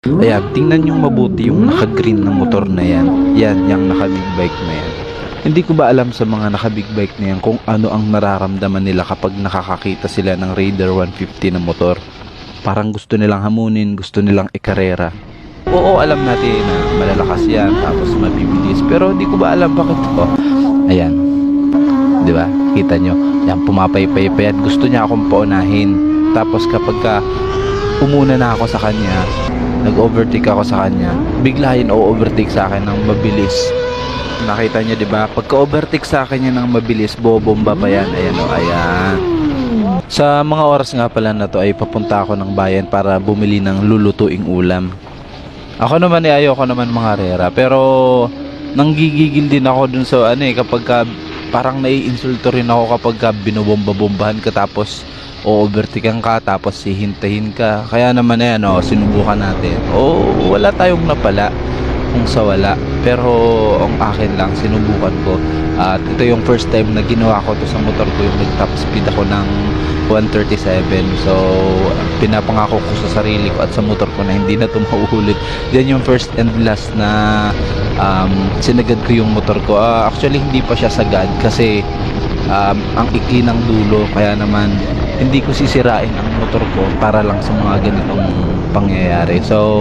Ayan, tingnan yung mabuti yung naka-green na motor na yan. Yan, yung naka-big bike na yan. Hindi ko ba alam sa mga naka-big bike na yan kung ano ang nararamdaman nila kapag nakakakita sila ng Raider 150 na motor. Parang gusto nilang hamunin, gusto nilang ikarera. Oo, alam natin na malalakas yan, tapos mabibilis. Pero di ko ba alam bakit to. Ayan, di ba? Kita nyo, yan, pumapaypay pa yan. Gusto niya akong paunahin. Tapos kapag umuna na ako sa kanya, nag-overtake ako sa kanya, bigla yun o-overtake sa akin ng mabilis. Nakita niyo 'di ba? Pagka-overtake sa akin yan ng mabilis, bobomba pa yan. Ayan o, ayan. Sa mga oras nga pala na to ay papunta ako ng bayan para bumili ng lulutuing ulam. Ako naman ayoko naman mga rera, pero nanggigigil din ako dun sa kapag parang naiinsulto rin ako kapag binobomba-bombahan ka tapos o-overtakean ka tapos hihintahin ka. Kaya naman sinubukan natin. Wala tayong napala kung sa wala, pero ang akin lang sinubukan ko at ito yung first time na ginawa ko to sa motor ko, yung nag top speed ako ng 137. So pinapangako ko sa sarili ko at sa motor ko na hindi na ito mauulit. Yan yung first and last na sinagad ko yung motor ko. Actually hindi pa siya sagad kasi ang ikli ng dulo, kaya naman hindi ko sisirain ang motor ko para lang sa mga ganitong pangyayari. So